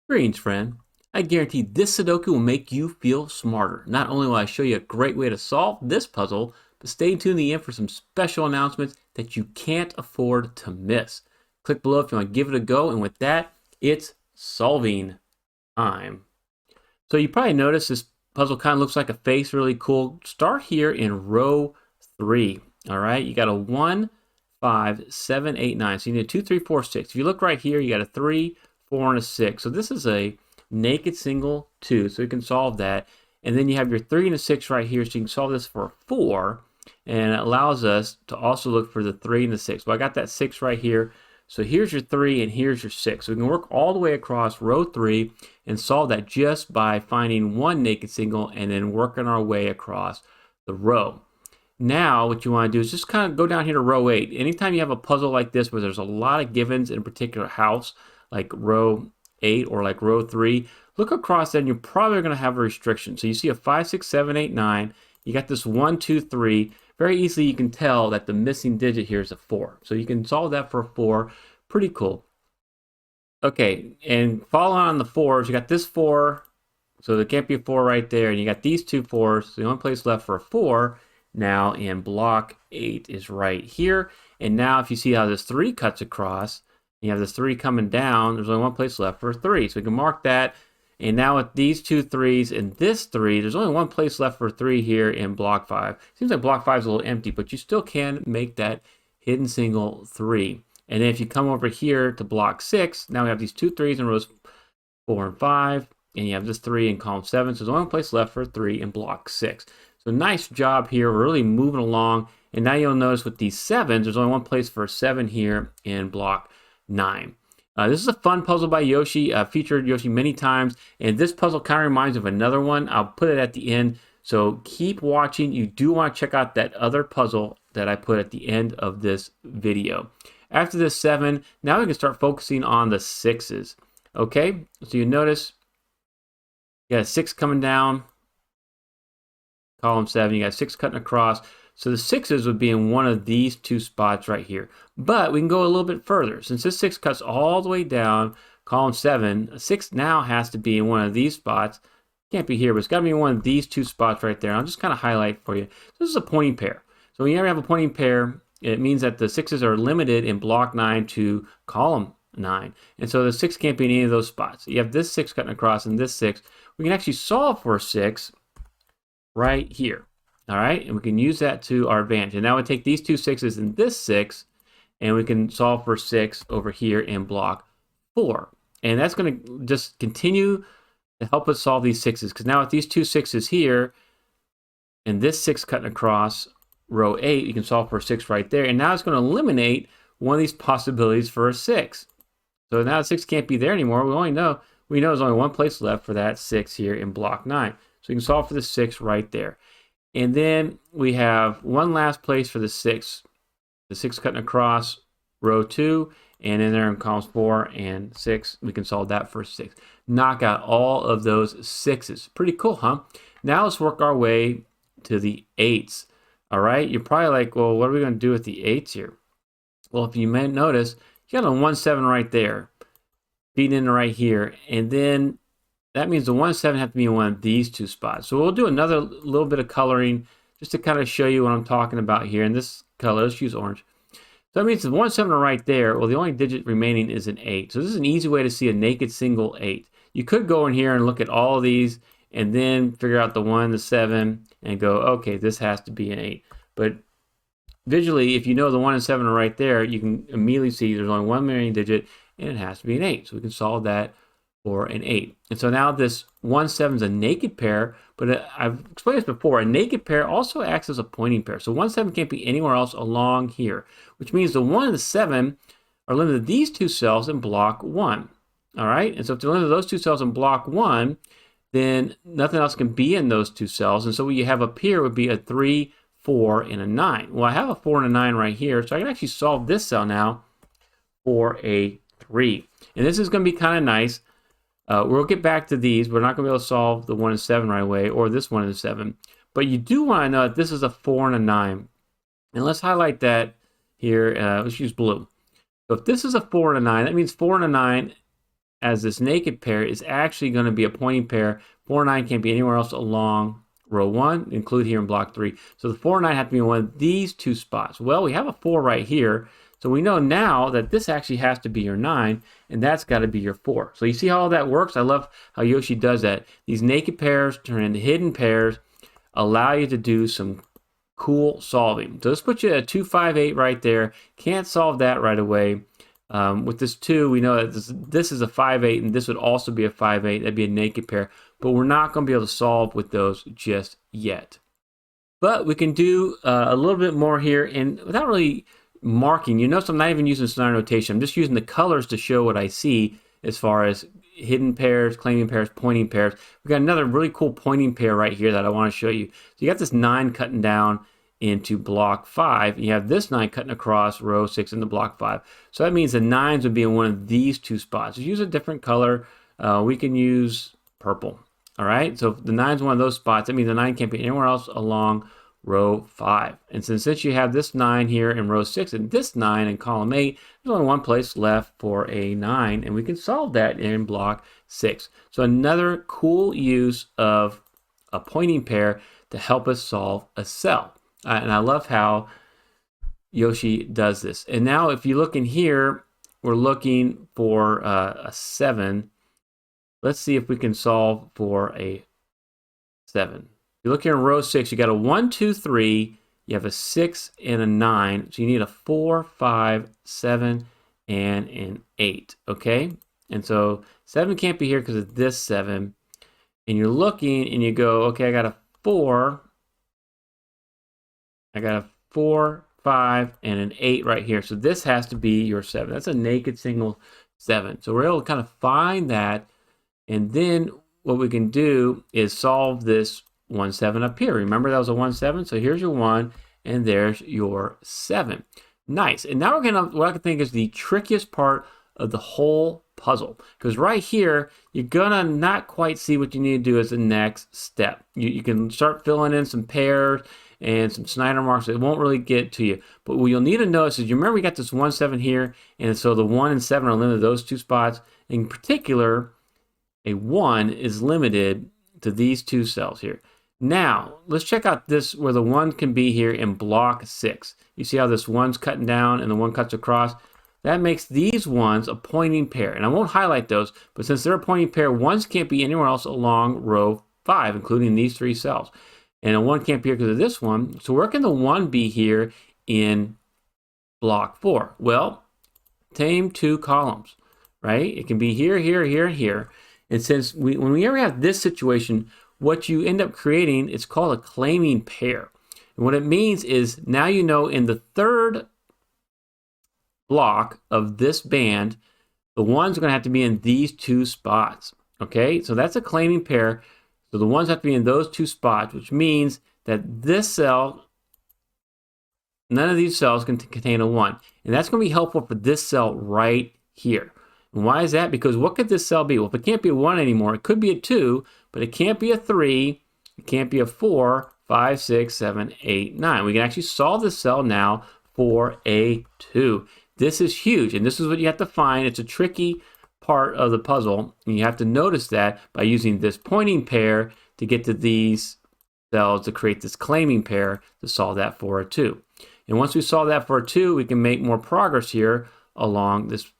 Greetings, friend. I guarantee this Sudoku will make you feel smarter. Not only will I show you a great way to solve this puzzle, but stay tuned to the end for some special announcements that you can't afford to miss. Click below if you want to give it a go, and with that, it's solving time. So you probably noticed this puzzle kind of looks like a face, really cool. Start here in row 3. All right, you got a 1, 5, 7, 8, 9. So you need a 2, 3, 4, 6. If you look right here, you got a 3, 4, and a 6. So this is a naked single 2, so you can solve that. And then you have your 3 and a 6 right here, so you can solve this for a 4. And it allows us to also look for the 3 and the 6. Well, I got that 6 right here. So here's your 3 and here's your 6. So we can work all the way across row 3 and solve that just by finding one naked single and then working our way across the row. Now what you want to do is just kind of go down here to row 8. Anytime you have a puzzle like this where there's a lot of givens in a particular house, like row 8 or like row 3, look across that and you're probably going to have a restriction. So you see a 5, 6, 7, 8, 9. You got this 1, 2, 3. Very easily you can tell that the missing digit here is a 4. So you can solve that for a 4. Pretty cool. Okay, and following on the 4s, you got this 4. So there can't be a 4 right there. And you got these two 4s. So the only place left for a 4 now in block 8 is right here. And now if you see how this 3 cuts across, you have this 3 coming down, there's only one place left for a 3. So we can mark that. And now with these two 3s and this 3, there's only one place left for 3 here in block 5. Seems like block 5 is a little empty, but you still can make that hidden single 3. And then if you come over here to block 6, now we have these two 3s in rows 4 and 5. And you have this 3 in column 7. So there's only one place left for 3 in block 6. So nice job here. We're really moving along. And now you'll notice with these 7s, there's only one place for a 7 here in block 9. This is a fun puzzle by Yoshi. Featured Yoshi many times, and this puzzle kind of reminds me of another one. I'll put it at the end, so keep watching. You do want to check out that other puzzle that I put at the end of this video. After this 7, now we can start focusing on the 6s. Okay, so you notice you got a 6 coming down, column 7. You got 6 cutting across. So the 6s would be in one of these two spots right here. But we can go a little bit further. Since this 6 cuts all the way down, column 7, a 6 now has to be in one of these spots. Can't be here, but it's got to be in one of these two spots right there. I'll just kind of highlight for you. This is a pointing pair. So when you ever have a pointing pair, it means that the 6s are limited in block 9 to column 9. And so the 6 can't be in any of those spots. You have this 6 cutting across and this 6. We can actually solve for a 6 right here. All right, and we can use that to our advantage. And now we take these two 6s and this 6, and we can solve for 6 over here in block 4. And that's going to just continue to help us solve these 6s, because now with these two 6s here, and this 6 cutting across row 8, you can solve for a 6 right there. And now it's going to eliminate one of these possibilities for a 6. So now the 6 can't be there anymore. We know there's only one place left for that 6 here in block 9. So you can solve for the 6 right there. And then we have one last place for the 6. The 6 cutting across row 2, and in there in columns 4 and 6, we can solve that for 6. Knock out all of those 6s. Pretty cool, huh? Now let's work our way to the 8s. All right, you're probably like, well, what are we going to do with the 8s here? Well, if you may notice, you got a 1, 7 right there, feeding in right here, and then that means the 1, 7 have to be in one of these two spots. So we'll do another little bit of coloring just to kind of show you what I'm talking about here. And this color, let's use orange. So that means the 1, 7 are right there. Well, the only digit remaining is an 8. So this is an easy way to see a naked single 8. You could go in here and look at all of these and then figure out the 1, the 7, and go, okay, this has to be an 8. But visually, if you know the 1 and 7 are right there, you can immediately see there's only one remaining digit, and it has to be an 8. So we can solve that for an 8. And so now this 1, 7 is a naked pair, but I've explained this before. A naked pair also acts as a pointing pair. So 1, 7 can't be anywhere else along here, which means the 1 and the 7 are limited to these two cells in block 1. All right, and so if they're limited to those two cells in block 1, then nothing else can be in those two cells. And so what you have up here would be a 3, 4, and a 9. Well, I have a 4 and a 9 right here, so I can actually solve this cell now for a 3. And this is going to be kind of nice. We'll get back to these. We're not going to be able to solve the 1 and 7 right away, or this 1 and 7. But you do want to know that this is a 4 and a 9. And let's highlight that here. Let's use blue. So if this is a 4 and a 9, that means 4 and a 9 as this naked pair is actually going to be a pointing pair. 4, 9 can't be anywhere else along row 1, include here in block 3. So the 4, 9 have to be in one of these 2 spots. Well, we have a 4 right here. So we know now that this actually has to be your 9, and that's got to be your 4. So you see how all that works? I love how Yoshi does that. These naked pairs turn into hidden pairs, allow you to do some cool solving. So this puts you at 2, 5, 8 right there. Can't solve that right away. With this 2, we know that this is a 5, 8, and this would also be a 5, 8. That'd be a naked pair, but we're not going to be able to solve with those just yet. But we can do a little bit more here, and without really marking, you notice I'm not even using scenario notation. I'm just using the colors to show what I see as far as hidden pairs, claiming pairs, pointing pairs. We've got another really cool pointing pair right here that I want to show you. So you got this 9 cutting down into block 5. You have this 9 cutting across row 6 into block 5. So that means the 9s would be in one of these 2 spots. Use a different color. We can use purple. All right, so if the 9 is one of those spots, that means the 9 can't be anywhere else along row 5. And since you have this 9 here in row 6 and this 9 in column 8, there's only one place left for a 9, and we can solve that in block 6. So another cool use of a pointing pair to help us solve a cell. And I love how Yoshi does this. And now if you look in here, we're looking for a 7. Let's see if we can solve for a 7. You look here in row 6, you got a 1, 2, 3, you have a 6 and a 9, so you need a 4, 5, 7, and an 8, okay? And so 7 can't be here because of this 7, and you're looking and you go, okay, I got a 4, 5, and an 8 right here, so this has to be your 7. That's a naked single 7. So we're able to kind of find that, and then what we can do is solve this 1, 7 up here. Remember that was a 1, 7, so here's your 1, and there's your 7. Nice. And now we're gonna, what I can think is the trickiest part of the whole puzzle, because right here you're gonna not quite see what you need to do as the next step. You can start filling in some pairs and some Snyder marks. It won't really get to you, but what you'll need to notice is, you remember we got this 1, 7 here, and so the 1 and 7 are limited to those 2 spots. In particular, a 1 is limited to these 2 cells here. Now, let's check out this, where the 1 can be here in block 6. You see how this 1's cutting down and the 1 cuts across? That makes these ones a pointing pair. And I won't highlight those, but since they're a pointing pair, 1s can't be anywhere else along row 5, including these 3 cells. And a 1 can't be here because of this one. So where can the 1 be here in block 4? Well, same 2 columns, right? It can be here, here, here, and here. And since when we ever have this situation, what you end up creating, it's called a claiming pair. And what it means is, now you know in the 3rd block of this band, the 1's going to have to be in these 2 spots. Okay, so that's a claiming pair. So the 1's have to be in those 2 spots, which means that this cell, none of these cells can contain a 1. And that's going to be helpful for this cell right here. And why is that? Because what could this cell be? Well, if it can't be a 1 anymore, it could be a 2, but it can't be a 3, it can't be a 4, 5, 6, 7, 8, 9. We can actually solve this cell now for a 2. This is huge, and this is what you have to find. It's a tricky part of the puzzle, and you have to notice that by using this pointing pair to get to these cells to create this claiming pair to solve that for a 2. And once we solve that for a 2, we can make more progress here along this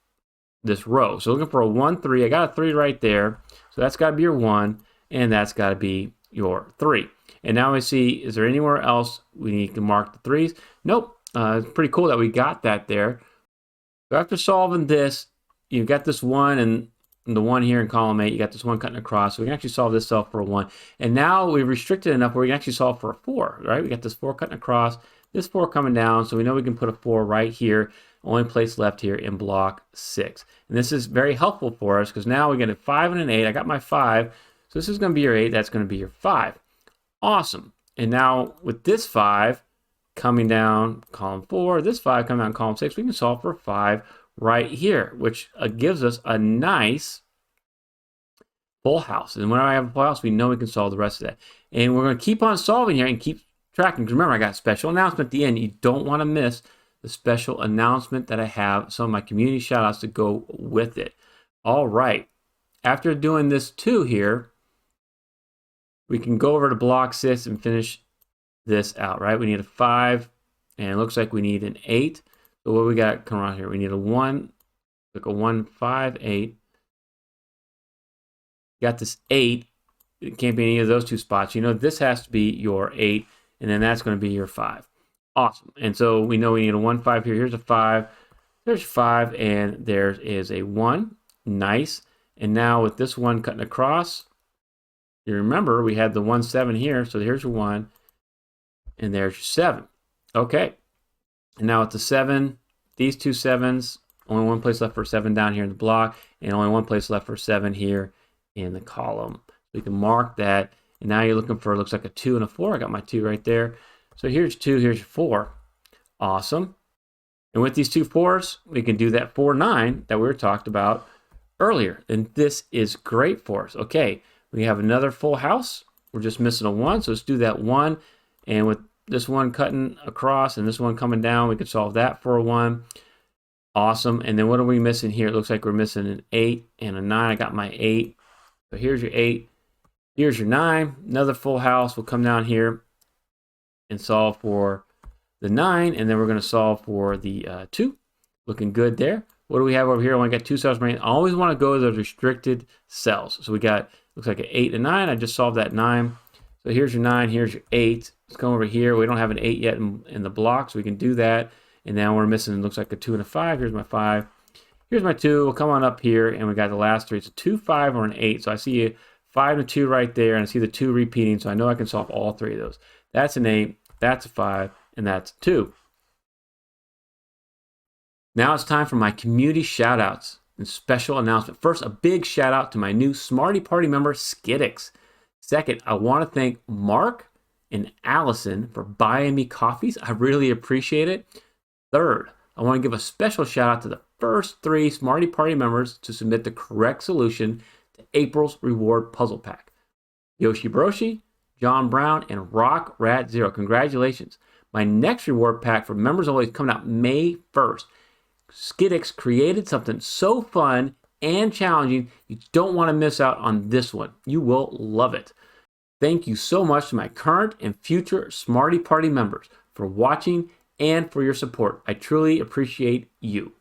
row. So looking for a 1, 3. I got a 3 right there. So that's got to be your 1, and that's got to be your 3. And now we see, is there anywhere else we need to mark the 3s? Nope. It's pretty cool that we got that there. So after solving this, you've got this 1 and the 1 here in column 8. You got this 1 cutting across. So we can actually solve this cell for a 1. And now we've restricted enough where we can actually solve for a 4, right? We got this 4 cutting across, this 4 coming down. So we know we can put a 4 right here. Only place left here in block 6. And this is very helpful for us, because now we get a 5 and an 8. I got my 5. So this is going to be your 8. That's going to be your 5. Awesome. And now with this 5 coming down column 4, this 5 coming down column 6, we can solve for 5 right here, which gives us a nice full house. And when I have a full house, we know we can solve the rest of that. And we're going to keep on solving here and keep tracking. Because remember, I got a special announcement at the end. You don't want to miss the special announcement that I have, some of my community shout outs to go with it. All right. after doing this 2 here, we can go over to block 6 and finish this out, right? We need a 5, and it looks like we need an 8. So what we got coming around here? We need a 1, like a 1, 5, 8. Got this 8. It can't be any of those 2 spots. You know, this has to be your 8, and then that's going to be your 5. Awesome. And so we know we need a 1, 5 here. Here's a 5. There's 5, and there is a 1. Nice. And now with this 1 cutting across, you remember we had the 1, 7 here. So here's your 1, and there's your 7. Okay. And now with the 7, these 2 7s, only one place left for 7 down here in the block, and only one place left for 7 here in the column. So you can mark that. And now you're looking for, it looks like a 2 and a 4. I got my 2 right there. So here's 2, here's 4. Awesome. And with these 2 4s, we can do that 4, 9 that we were talked about earlier. And this is great for us. Okay, we have another full house. We're just missing a 1. So let's do that 1. And with this 1 cutting across and this 1 coming down, we could solve that for a 1. Awesome. And then what are we missing here? It looks like we're missing an 8 and a 9. I got my 8. So here's your 8. Here's your 9. Another full house. We'll come down here and solve for the 9. And then we're going to solve for the 2. Looking good there. What do we have over here? I only got 2 cells remaining. I always want to go to those restricted cells. So we got, looks like an 8 and 9. I just solved that 9. So here's your 9. Here's your 8. Let's come over here. We don't have an 8 yet in the block, so we can do that. And now we're missing, it looks like a 2 and a 5. Here's my 5. Here's my 2. We'll come on up here, and we got the last 3. It's a 2, 5, or an 8. So I see a 5 and a 2 right there, and I see the 2 repeating, so I know I can solve all 3 of those. That's an 8, that's a 5, and that's a 2. Now it's time for my community shout-outs and special announcement. First, a big shout-out to my new Smarty Party member, Skiddix. Second, I want to thank Mark and Allison for buying me coffees. I really appreciate it. Third, I want to give a special shout out to the first 3 Smarty Party members to submit the correct solution to April's reward puzzle pack. Yoshi Broshi, John Brown, and Rock Rat Zero. Congratulations. My next reward pack for members only is coming out May 1st. Skiddix created something so fun and challenging, you don't want to miss out on this one. You will love it. Thank you so much to my current and future Smarty Party members for watching and for your support. I truly appreciate you.